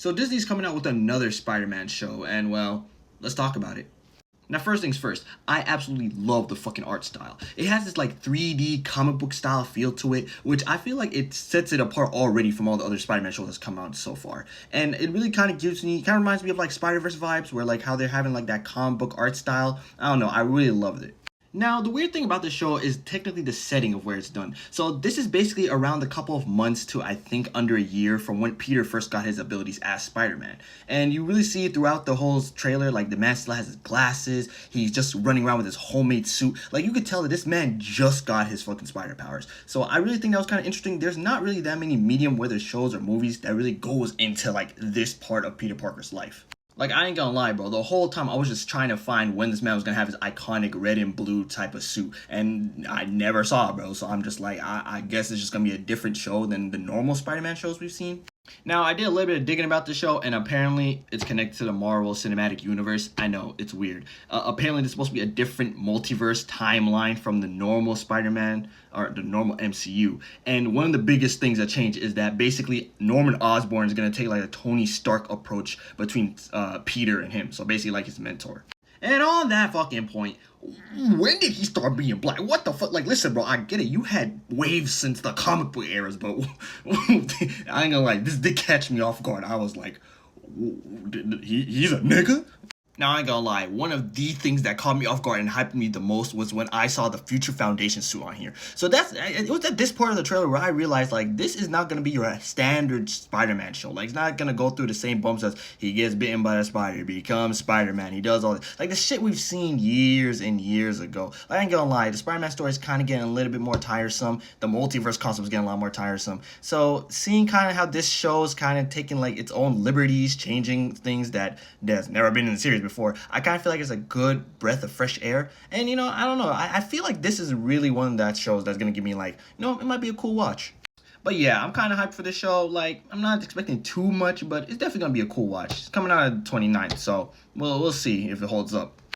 So Disney's coming out with another Spider-Man show, and well, let's talk about it. Now, first things first, I absolutely love the fucking art style. It has this like 3D comic book style feel to it, which I feel like it sets it apart already from all the other Spider-Man shows that's come out so far. And it really kind of reminds me of like Spider-Verse vibes, where like how they're having like that comic book art style. I don't know, I really loved it. Now, the weird thing about this show is technically the setting of where it's done. So this is basically around a couple of months to, I think, under a year from when Peter first got his abilities as Spider-Man. And you really see it throughout the whole trailer, like the man still has his glasses, he's just running around with his homemade suit. Like, you could tell that this man just got his fucking spider powers. So I really think that was kind of interesting. There's not really that many medium weather shows or movies that really goes into, like, this part of Peter Parker's life. Like, I ain't gonna lie, bro. The whole time I was just trying to find when this man was gonna have his iconic red and blue type of suit. And I never saw it, bro. So I'm just like, I guess it's just gonna be a different show than the normal Spider-Man shows we've seen. Now, I did a little bit of digging about the show, and apparently it's connected to the Marvel Cinematic Universe. I know, it's weird. Apparently there's supposed to be a different multiverse timeline from the normal Spider-Man, or the normal MCU. And one of the biggest things that changed is that basically Norman Osborn is going to take like a Tony Stark approach between Peter and him. So basically like his mentor. And on that fucking point, when did he start being black? What the fuck? Like, listen, bro, I get it. You had waves since the comic book eras, but I ain't gonna lie, this did catch me off guard. I was like, he's a nigga? Now, I ain't gonna lie, one of the things that caught me off guard and hyped me the most was when I saw the Future Foundation suit on here. So it was at this part of the trailer where I realized, like, this is not gonna be your standard Spider-Man show. Like, it's not gonna go through the same bumps as he gets bitten by a spider, he becomes Spider-Man, he does all that. Like, the shit we've seen years and years ago. Like, I ain't gonna lie, the Spider-Man story is kind of getting a little bit more tiresome. The multiverse concept is getting a lot more tiresome. So, seeing kind of how this show is kind of taking, like, its own liberties, changing things that's never been in the series before, I kind of feel like it's a good breath of fresh air. And, you know, I don't know, I feel like this is really one of that shows that's gonna give me, like, you know, it might be a cool watch. But yeah, I'm kind of hyped for this show. Like, I'm not expecting too much, but it's definitely gonna be a cool watch. It's coming out on the 29th, so we'll see if it holds up.